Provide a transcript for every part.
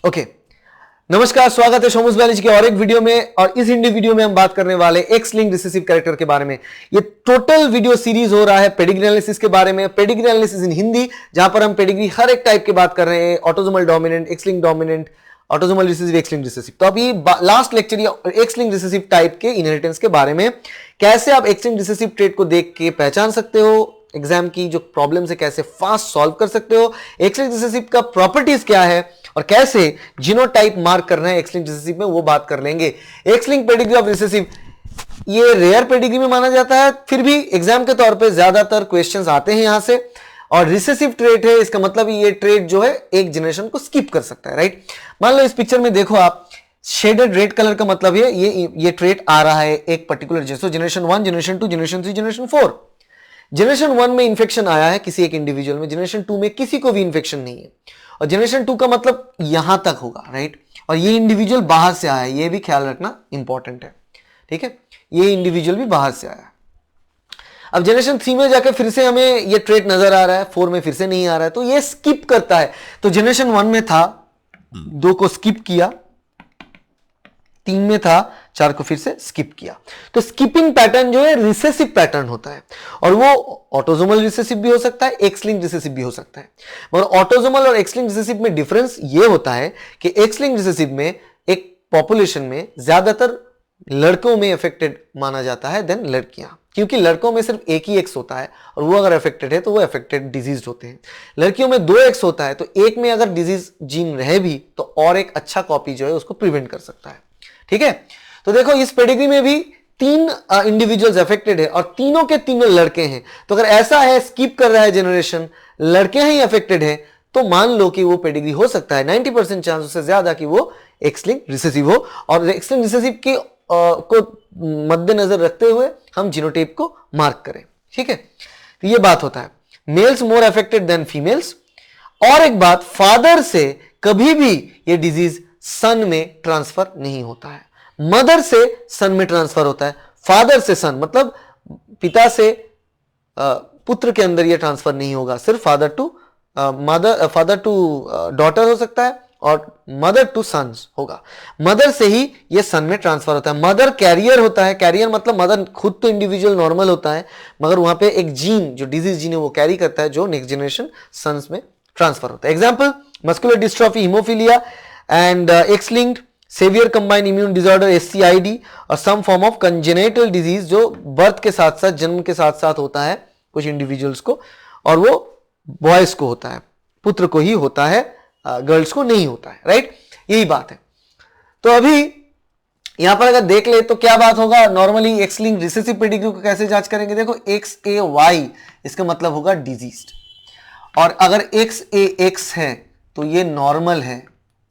Okay नमस्कार, स्वागत है सोमस बायोलॉजी के और एक वीडियो में। और इस हिंदी वीडियो में हम बात करने वाले एक्स लिंक्ड रिसेसिव कैरेक्टर के बारे में। ये टोटल वीडियो सीरीज हो रहा है पेडिग्री एनालिसिस के बारे में, पेडिग्री एनालिसिस इन हिंदी, जहां पर हम पेडिग्री हर एक टाइप की बात कर रहे हैं, autosomal dominant, x linked dominant, autosomal recessive, x linked recessive. तो अभी लास्ट लेक्चर या एक्स लिंक्ड रिसेसिव टाइप के इनहेरिटेंस के बारे में, कैसे आप एक्स लिंक्ड रिसेसिव ट्रेट को देख के पहचान सकते हो, एग्जाम की जो प्रॉब्लम्स है कैसे फास्ट सॉल्व कर सकते हो, एक्स लिंक्ड रिसेसिव का प्रॉपर्टीज क्या है और कैसे जीनोटाइप मार्क करना है एक्स लिंक्ड रिसेसिव में, वो बात कर लेंगे। X linked pedigree of recessive ये रेयर पेडिग्री में माना जाता है, फिर भी एग्जाम के तौर पे ज्यादातर क्वेश्चंस आते हैं यहां से। और रिसेसिव ट्रेट है, इसका मतलब ये ट्रेट जो है एक जनरेशन को स्किप कर सकता है, राइट। मान लो इस पिक्चर में देखो आप, शेडेड रेड कलर का मतलब है ये ट्रेट आ रहा है एक particular generation 1, generation 2, generation 3, generation 4। Generation 1 में इंफेक्शन आया है किसी एक इंडिविजुअल में, जनरेशन 2 में किसी को भी इंफेक्शन नहीं है। और जनरेशन 2 का मतलब यहां तक होगा, राइट। और ये इंडिविजुअल बाहर से आया है, ये भी ख्याल रखना इंपॉर्टेंट है, ठीक है। ये इंडिविजुअल भी बाहर से आया है। अब जनरेशन 3 में जाकर फिर से हमें ये ट्रेट नजर आ रहा है, 4 में फिर से नहीं आ रहा है, तो ये स्किप करता है। तो जनरेशन 1 में था, 2 को स्किप किया, 3 में था, 4 को फिर से स्किप किया। तो स्किपिंग पैटर्न जो है रिसेसिव पैटर्न होता है, और वो ऑटोसोमल रिसेसिव भी हो सकता है, एक्स लिंक्ड रिसेसिव भी हो सकता है। मगर ऑटोसोमल और एक्स लिंक्ड रिसेसिव में डिफरेंस ये होता है कि एक्स लिंक्ड रिसेसिव में एक पॉपुलेशन में ज्यादातर लड़कों में अफेक्टेड माना जाता है देन लड़कियां, क्योंकि लड़कों में सिर्फ एक ही एक्स होता है और वो अगर अफेक्टेड है तो वो अफेक्टेड डिजीज होते हैं। लड़कियों में 2 एक्स होता है, तो एक में अगर डिजीज जीन रहे भी तो और एक अच्छा कॉपी जो है उसको प्रिवेंट कर सकता है, ठीक है। तो देखो इस पेडिग्री में भी 3 इंडिविजुअल्स अफेक्टेड है और तीनों के तीनों लड़के हैं। तो अगर ऐसा है स्किप कर रहा है जनरेशन, लड़के ही अफेक्टेड है, तो मान लो कि वो पेडिग्री हो सकता है 90% चांस उससे ज्यादा कि वो एक्स लिंक्ड रिसेसिव हो। और एक्स लिंक्ड रिसेसिव के को मद्देनजर रखते हुए हम जीनोटाइप को मार्क करें, ठीक है। तो ये बात होता है, मेल्स मोर अफेक्टेड देन फीमेल्स। और एक बात, फादर से कभी भी ये डिजीज सन में ट्रांसफर नहीं होता है, मदर से सन में ट्रांसफर होता है। फादर से सन मतलब पिता से पुत्र के अंदर ये ट्रांसफर नहीं होगा, सिर्फ फादर टू डॉटर हो सकता है और मदर टू सन्स होगा। मदर से ही ये सन में ट्रांसफर होता है। मदर कैरियर होता है, कैरियर मतलब मदर खुद तो इंडिविजुअल नॉर्मल होता है, मगर वहां पे एक जीन जो डिजीज जीन है वो कैरी करता है, जो नेक्स्ट जनरेशन सन्स में ट्रांसफर होता है। Example, muscular dystrophy, haemophilia and X linked severe combined immune disorder SCID और some form of congenital disease जो बर्थ के साथ साथ, जन्म के साथ साथ होता है कुछ इंडिविजुअल्स को, और वो बॉयज को होता है, पुत्र को ही होता है, गर्ल्स को नहीं होता है, राइट। यही बात है। तो अभी यहां पर अगर देख ले तो क्या बात होगा, normally x linked recessive pedigree को कैसे जांच करेंगे। देखो XAY इसका मतलब होगा डिजीज्ड, और अगर XAX है तो ये नॉर्मल है,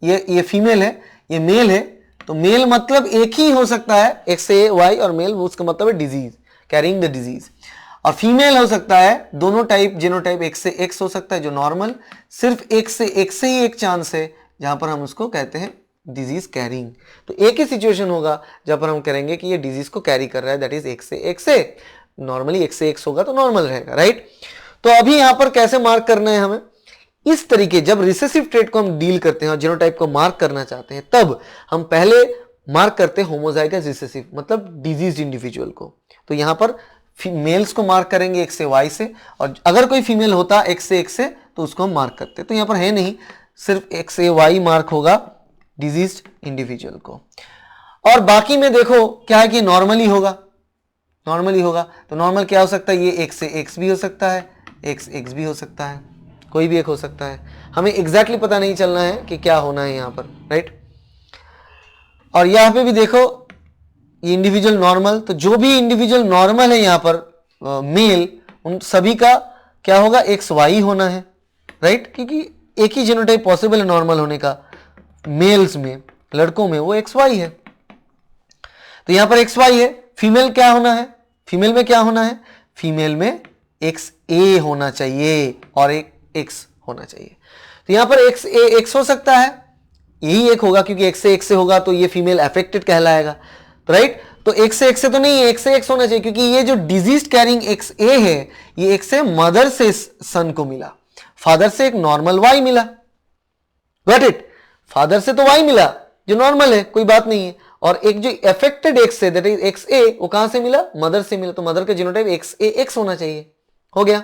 ये फीमेल है, ये मेल है, तो मेल मतलब एक ही हो सकता है XAY, और मेल उसका मतलब है डिजीज, कैरिंग द डिजीज। और फीमेल हो सकता है, दोनों टाइप जीनोटाइप X से X हो सकता है जो नॉर्मल, सिर्फ X से ही एक चांस है जहां पर हम उसको कहते हैं डिजीज कैरिंग। तो एक ही सिचुएशन होगा जहां पर हम करेंगे कि ये डिजीज को कैरी कर रहा है, दैट इज X से X है। नॉर्मली X से X होगा तो नॉर्मल रहेगा, राइट। तो अभी यहां पर कैसे मार्क करना है हमें, इस तरीके, जब रिसेसिव ट्रेट को हम डील करते हैं और जीनोटाइप को मार्क करना चाहते हैं, तब हम पहले मार्क करते हैं होमोजाइगस रिसेसिव मतलब डिजीज इंडिविजुअल को। तो यहां पर मेल्स को मार्क करेंगे X से Y से, और अगर कोई फीमेल होता X से X से तो उसको हम मार्क करते हैं। तो यहां पर है नहीं, सिर्फ XAY मार्क होगा डिजीज इंडिविजुअल को। और बाकी में देखो क्या है कि नॉर्मली होगा, नॉर्मली होगा। तो नॉर्मल क्या हो सकता है, ये X से X भी हो सकता है, XX भी हो सकता है, कोई भी एक हो सकता है। हमें एग्जैक्टली पता नहीं चलना है कि क्या होना है यहां पर, राइट। और यहां पे भी देखो ये इंडिविजुअल नॉर्मल, तो जो भी इंडिविजुअल नॉर्मल है यहां पर मेल, उन सभी का क्या होगा, XY होना है, राइट। क्योंकि एक ही जीनोटाइप पॉसिबल है नॉर्मल होने का, मेल्स में, लड़कों में वो XY है। तो यहां पर XY है। फीमेल क्या होना है, फीमेल में क्या होना है, फीमेल में XA होना चाहिए और एक X होना चाहिए। तो यहां पर XAX हो सकता है, यही एक होगा क्योंकि X से X से होगा तो ये फीमेल अफेक्टेड कहलाएगा, राइट। तो X से X से तो नहीं है, X से X होना चाहिए, क्योंकि ये जो डिजीज कैरिंग XA है ये X से मदर से सन को मिला, फादर से एक नॉर्मल Y मिला, गॉट इट। फादर से तो वाई मिला जो नॉर्मल है, कोई बात नहीं है, और एक जो अफेक्टेड एक्स है दैट इज एक्स ए, वो कहां से मिला, मदर से मिला, तो मदर का जीनोटाइप एक्स ए एक्स होना चाहिए। हो गया,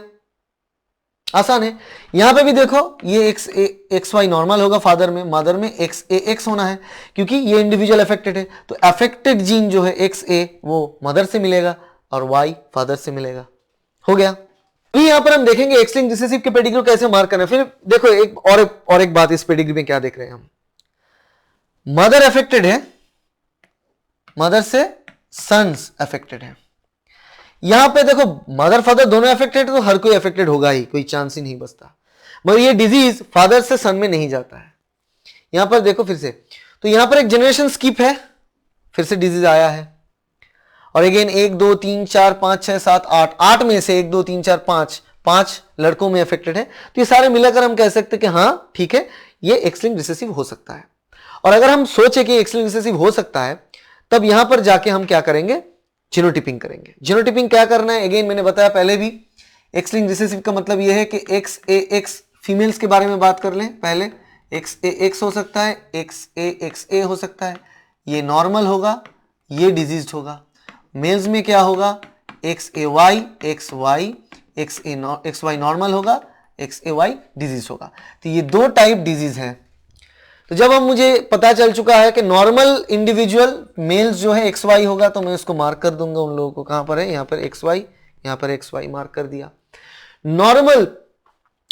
आसान है। यहां पे भी देखो ये एक्स ए एक्स वाई नॉर्मल होगा फादर में, मदर में एक्स ए एक्स होना है क्योंकि ये इंडिविजुअल अफेक्टेड है, तो अफेक्टेड जीन जो है एक्स ए वो मदर से मिलेगा और वाई फादर से मिलेगा। हो गया। अभी यहां पर हम देखेंगे एक्स लिंक्ड रिसेसिव के पेडिग्री कैसे मार्क करना है। फिर देखो एक बात, इस पेडिग्री में क्या देख रहे हैं हम, मदर अफेक्टेड है, मदर से सन्स अफेक्टेड है। यहां पे देखो मदर फादर दोनों अफेक्टेड है तो हर कोई अफेक्टेड होगा ही, कोई चांस ही नहीं बचता, मगर ये डिजीज फादर से सन में नहीं जाता है। यहां पर देखो फिर से, तो यहां पर एक जनरेशन स्किप है, फिर से डिजीज आया है, और अगेन 1 2 3 4 5 6 7 8 8 में से 1 2 3 4 5 लड़कों में अफेक्टेड है, तो ये सारे मिलाकर हम कह सकते हैं कि हाँ ठीक है ये एक्स लिंक्ड रिसेसिव हो सकता है। और अगर हम सोचे कि एक्स लिंक्ड रिसेसिव हो सकता है तब यहां पर जाके हम क्या करेंगे, जीनोटिपिंग करेंगे। जीनोटिपिंग क्या करना है, अगेन मैंने बताया पहले भी, एक्स लिंक्ड रिसेसिव का मतलब यह है कि एक्स ए एक्स, फीमेल्स के बारे में बात कर लें पहले, एक्स ए एक्स हो सकता है, एक्स ए हो सकता है, ये नॉर्मल होगा, ये डिजीज होगा। मेल्स में क्या होगा, X A Y X Y, X Y normal होगा, एक्स ए वाई डिजीज होगा। तो ये दो टाइप डिजीज है। तो जब हम मुझे पता चल चुका है कि नॉर्मल इंडिविजुअल मेल्स जो है एक्स वाई होगा, तो मैं उसको मार्क कर दूंगा उन लोगों को, कहां पर है, यहां पर एक्स वाई, यहां पर एक्स वाई मार्क कर दिया। नॉर्मल,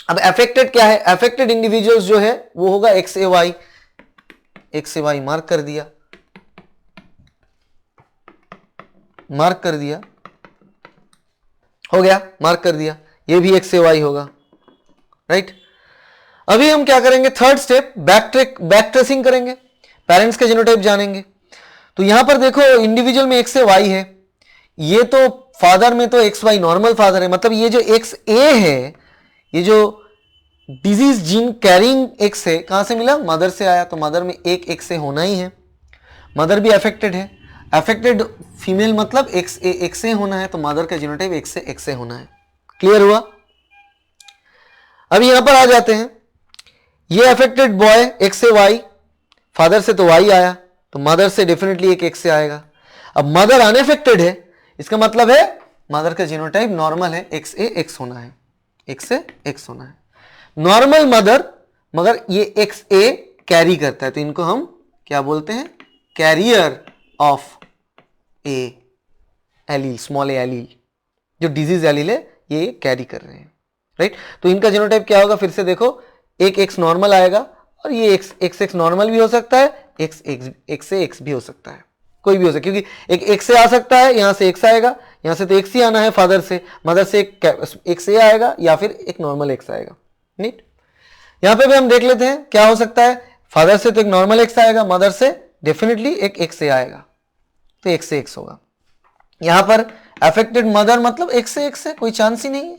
अब अफेक्टेड क्या है, अफेक्टेड इंडिविजुअल्स जो है वो होगा एक्स ए वाई मार्क कर दिया, मार्क कर दिया, हो गया, मार्क कर दिया, ये भी एक्स ए वाई होगा, राइट। अभी हम क्या करेंगे, थर्ड स्टेप बैक ट्रेसिंग करेंगे, पेरेंट्स के जीनोटाइप जानेंगे। तो यहां पर देखो इंडिविजुअल में एक्स ए वाई है, ये तो फादर में तो एक्स वाई नॉर्मल फादर है, मतलब ये जो एक्स ए है, ये जो डिजीज जीन कैरिंग एक्स है, कहां से मिला, मदर से आया, तो मदर में एक एक्स ए होना ही है, मदर भी अफेक्टेड है, अफेक्टेड फीमेल मतलब एक्स ए होना है, तो मदर का जीनोटाइप एक्स ए होना है। क्लियर हुआ। अभी यहां पर आ जाते हैं, ये affected boy x A Y, father से तो वाई आया, तो मदर से डेफिनेटली एक एक्स ए आएगा। अब मदर अनअफेक्टेड है, इसका मतलब है मदर का जीनोटाइप नॉर्मल है, एक्स ए एक्स होना है, एक्स ए एक्स होना है, नॉर्मल मदर, मगर ये एक्स ए कैरी करता है, तो इनको हम क्या बोलते हैं, carrier of A allele, small A allele, जो डिजीज एलील है ये कैरी कर रहे हैं, राइट। तो इनका जीनोटाइप क्या होगा, फिर से देखो, एक एक्स नॉर्मल आएगा, और ये एक्स नॉर्मल भी हो सकता है, एक्स से एक्स भी हो सकता है, कोई भी हो सकता है, क्योंकि एक एक्स से आ सकता है, यहां से एक्स आएगा, यहां से तो एक्स ही आना है फादर से, मदर से एक से आएगा, या फिर एक नॉर्मल एक्स आएगा, नीट। यहां पे भी हम देख लेते हैं क्या हो सकता है, फादर से तो एक नॉर्मल एक्स आएगा, मदर से डेफिनेटली एक एक्स से आएगा, तो एक्स से एक्स होगा। यहां पर अफेक्टेड मदर मतलब एक्स से एक्स है, कोई चांस ही नहीं है,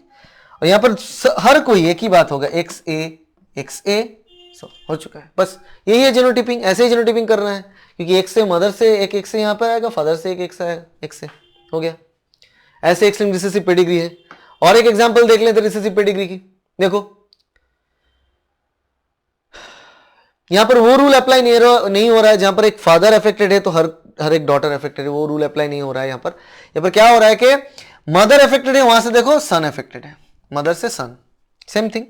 और यहां पर हर कोई एक ही बात होगा, एक्स ए हो चुका है। बस यही है जीनोटिपिंग, ऐसे ही जीनोटिपिंग करना है, क्योंकि एक्स से मदर से एक एक्स से यहां पर आएगा, फादर से एक एक्स आएगा, एक्स से हो गया। ऐसे एक्स लिंक्ड रिसेसिव पेडिग्री है। और एक एग्जांपल देख लेते हैं रिसेसिव पेडिग्री की, देखो यहां पर वो रूल अप्लाई नहीं हो रहा है जहां पर एक फादर अफेक्टेड है तो हर एक डॉटर अफेक्टेड है, वो रूल अप्लाई नहीं हो रहा है। यहां पर क्या हो रहा है कि मदर अफेक्टेड है, वहां से देखो सन अफेक्टेड है, मदर से सन, सेम थिंग।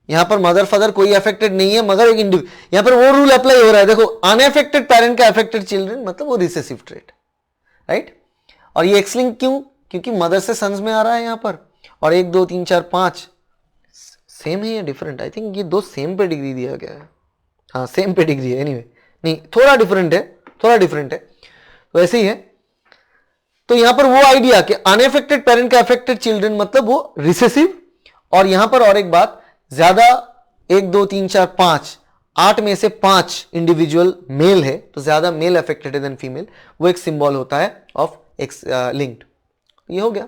यहां पर मदर फादर कोई अफेक्टेड नहीं है, मगर एक यहां पर वो रूल अप्लाई हो रहा है, देखो अनअफेक्टेड पेरेंट का अफेक्टेड चिल्ड्रन मतलब वो रिसेसिव ट्रेट, राइट। और ये एक्स लिंक क्यों, क्योंकि मदर से सन्स में आ रहा है यहां पर, और 1 2 3 4 5 सेम है या डिफरेंट, आई थिंक ये दो सेम पेडिग्री दिया गया है, हाँ सेम पेडिग्री है, एनीवे नहीं थोड़ा डिफरेंट है, तो ऐसे ही है। तो यहां पर वो आइडिया कि अनअफेक्टेड पेरेंट का अफेक्टेड चिल्ड्रन मतलब वो रिसेसिव, और यहां पर और एक बात, ज्यादा 1 2 3 4 5 8 में से 5 इंडिविजुअल मेल है, तो ज्यादा मेल अफेक्टेड है देन फीमेल, वो एक सिंबल होता है ऑफ एक्स लिंक्ड। ये हो गया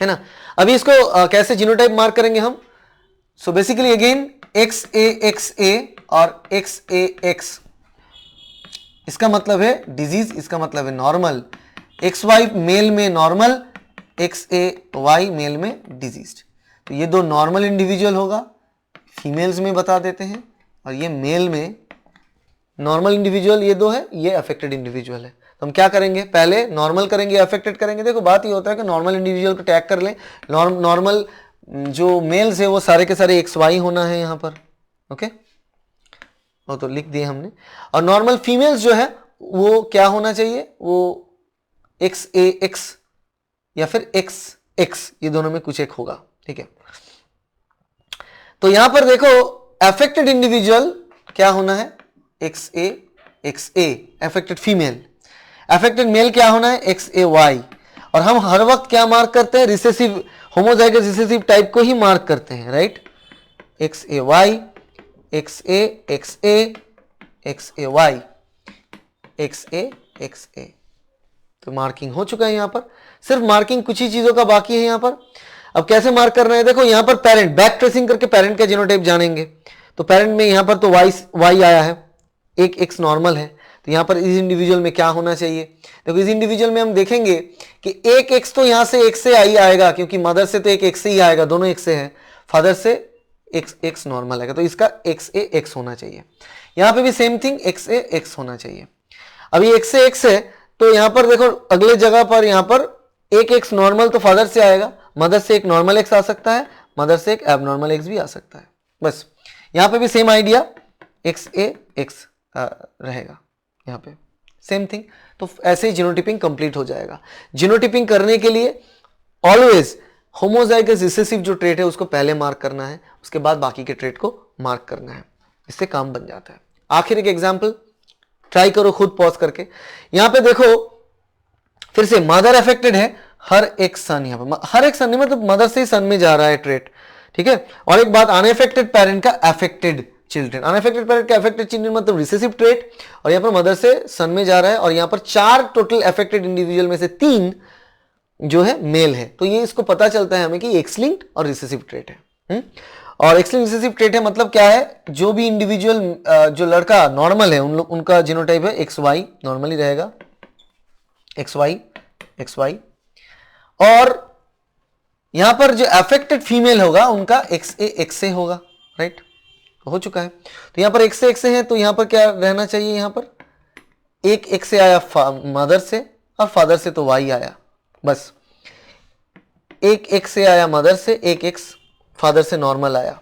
है ना। अभी इसको कैसे जीनोटाइप मार्क करेंगे हम, सो बेसिकली अगेन एक्स ए और एक्स ए एक्स, इसका मतलब है डिजीज, इसका मतलब है नॉर्मल, एक्स वाई मेल में normal, x A Y mail में डिजीज। तो ये दो नॉर्मल इंडिविजुअल होगा, फीमेल्स में बता देते हैं, और ये मेल में नॉर्मल इंडिविजुअल ये दो है, ये अफेक्टेड इंडिविजुअल है। तो हम क्या करेंगे, पहले नॉर्मल करेंगे, अफेक्टेड करेंगे। देखो बात ये होता है कि नॉर्मल इंडिविजुअल को टैग कर लें, नॉर्मल जो मेल्स है वो सारे के सारे XY होना है यहाँ पर, ओके, वो तो लिख दिए हमने। और नॉर्मल फीमेल्स जो है वो क्या होना चाहिए, वो XAX या फिर XX, ये दोनों में कुछ एक होगा, ठीक है। तो यहां पर देखो अफेक्टेड इंडिविजुअल क्या होना है, XAXA affected female, affected male क्या होना है, XAY। और हम हर वक्त क्या मार्क करते हैं, रिसेसिव होमोजाइगस रिसेसिव टाइप को ही मार्क करते हैं, right. XAY, XAXA, XAY, XAXA। तो मार्किंग हो चुका है यहां पर, सिर्फ मार्किंग कुछ ही चीजों का बाकी है यहां पर। अब कैसे मार्क करना है, देखो यहां पर पेरेंट, बैक ट्रेसिंग करके पेरेंट का जीनोटाइप जानेंगे। तो पेरेंट में यहां पर तो Y आया है, एक X नॉर्मल है, तो यहां पर इस इंडिविजुअल में क्या होना चाहिए, देखो इस इंडिविजुअल में हम देखेंगे कि एक X तो यहां से X से आई आएगा, क्योंकि मदर से तो एक X से ही आएगा, दोनों X से है, फादर से X नॉर्मल आएगा, तो इसका XAX होना चाहिए। यहां पे भी सेम थिंग, XAX होना चाहिए। अभी XAX है तो यहां पर देखो अगले जगह पर यहां पर एक X नॉर्मल तो फादर से आएगा, मदर से एक नॉर्मल X आ सकता है, मदर से एक एबनॉर्मल X भी आ सकता है। बस यहां पे भी सेम आइडिया, XAX रहेगा यहां पे, सेम थिंग। तो ऐसे ही जीनोटाइपिंग कंप्लीट हो जाएगा। जीनोटाइपिंग करने के लिए ऑलवेज होमोजाइगस रिसेसिव जो ट्रेट है उसको पहले मार्क करना है, उसके बाद बाकी के ट्रेट को मार्क करना है, इससे काम बन जाता है। आखिर एक एग्जाम्पल ट्राई करो खुद पॉज करके। यहां पे देखो फिर से मदर अफेक्टेड है, हर एक सन, यहां पर हर एक सन नहीं मतलब मदर से ही सन में जा रहा है ट्रेट, ठीक है। और एक बात, अनअफेक्टेड पेरेंट का अफेक्टेड चिल्ड्रन, अनअफेक्टेड पेरेंट का अफेक्टेड चिल्ड्रन मतलब रिसेसिव ट्रेट, और यहां पर मदर से सन में जा रहा है, और यहां पर 4 टोटल अफेक्टेड इंडिविजुअल में से 3 जो है मेल है। तो ये इसको पता चलता है हमें कि एक्स लिंक्ड और रिसेसिव ट्रेट है। और एक्स लिंक्ड रिसेसिव ट्रेट है मतलब क्या है, जो भी इंडिविजुअल जो लड़का नॉर्मल है उनका जीनोटाइप है XY, नॉर्मली रहेगा XY। और यहां पर जो अफेक्टेड फीमेल होगा उनका XAXA होगा, राइट, हो चुका है। तो यहां पर XAXA है तो यहां पर क्या रहना चाहिए, यहां पर एक XA आया मदर से और फादर से तो Y आया, बस एक XA आया मदर से, एक X फादर से नॉर्मल आया,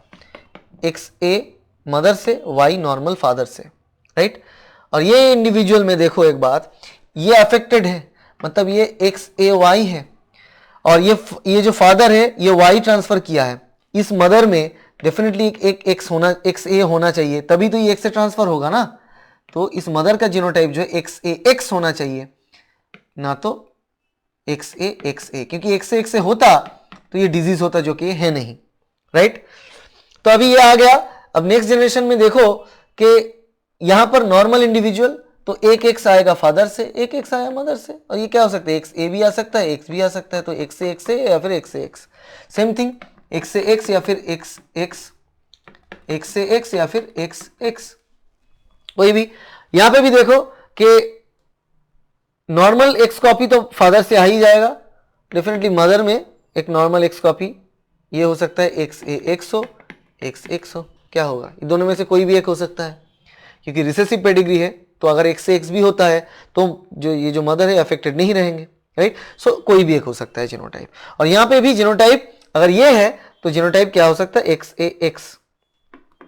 XA मदर से, Y नॉर्मल फादर से, राइट। और ये इंडिविजुअल में देखो एक बात, ये अफेक्टेड है मतलब ये XAY है, और ये जो फादर है ये Y ट्रांसफर किया है, इस मदर में डेफिनेटली एक XA होना चाहिए, तभी तो ये X से ट्रांसफर होगा ना। तो इस मदर का जीनोटाइप जो है XAX होना चाहिए, ना तो XAXA, क्योंकि XAXA होता तो ये डिजीज होता, जो कि है नहीं, राइट। तो अभी ये आ गया। अब नेक्स्ट जनरेशन में देखो कि यहां पर नॉर्मल इंडिविजुअल तो एक X आएगा फादर से, एक X आया मदर से, और ये क्या हो सकता है, XA भी आ सकता है, X भी आ सकता है, तो XAXA या फिर XAX, सेम थिंग XAX या फिर XX, XAX या फिर XX, कोई भी। यहां पे भी देखो कि नॉर्मल X कॉपी तो फादर से आ ही जाएगा, डेफिनेटली मदर में एक नॉर्मल X कॉपी ये हो सकता है XAX हो, XX हो, क्या होगा, ये दोनों में से कोई भी एक हो सकता है, क्योंकि रिसेसिव पेडिग्री है। तो अगर XAX भी होता है तो जो मदर है अफेक्टेड नहीं रहेंगे, राइट। सो कोई भी एक हो सकता है जीनोटाइप। और यहां पे भी जीनोटाइप अगर ये है तो जीनोटाइप क्या हो सकता है, XAX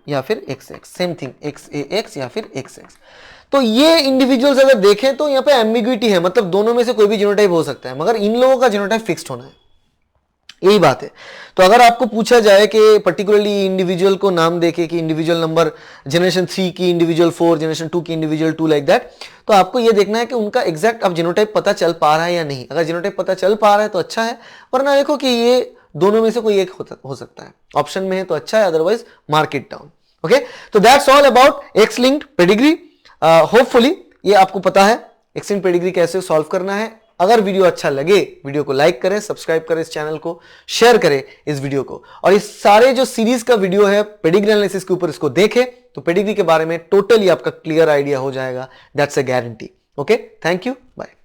या फिर XX, सेम थिंग XAX या फिर XX। तो ये इंडिविजुअल्स अगर देखें तो यहाँ पे एम्बिग्विटी है, मतलब दोनों में से कोई भी जीनोटाइप हो सकता है, मगर इन लोगों का जीनोटाइप फिक्स्ड होना है, यही बात है। तो अगर आपको पूछा जाए कि पर्टिकुलरली इंडिविजुअल को नाम देके कि इंडिविजुअल नंबर जनरेशन 3 की इंडिविजुअल 4, जनरेशन 2 की इंडिविजुअल 2, लाइक दैट, तो आपको ये देखना है कि उनका एग्जैक्ट अब जीनोटाइप पता चल पा रहा है या नहीं। अगर जीनोटाइप पता चल पा रहा है तो अच्छा है, वरना देखो कि ये दोनों में से कोई एक हो सकता है, ऑप्शन में है तो अच्छा है, otherwise mark it down. Okay, तो that's all about X linked pedigree. Hopefully ये आपको पता है एक्स लिंक्ड पेडिग्री कैसे सॉल्व करना है। अगर वीडियो अच्छा लगे, वीडियो को लाइक करें, सब्सक्राइब करें इस चैनल को, शेयर करें इस वीडियो को, और इस सारे जो सीरीज का वीडियो है पेडिग्री एनालिसिस के ऊपर, इसको देखें तो पेडिग्री के बारे में टोटली आपका क्लियर आइडिया हो जाएगा, that's a guarantee. Okay, thank you, bye.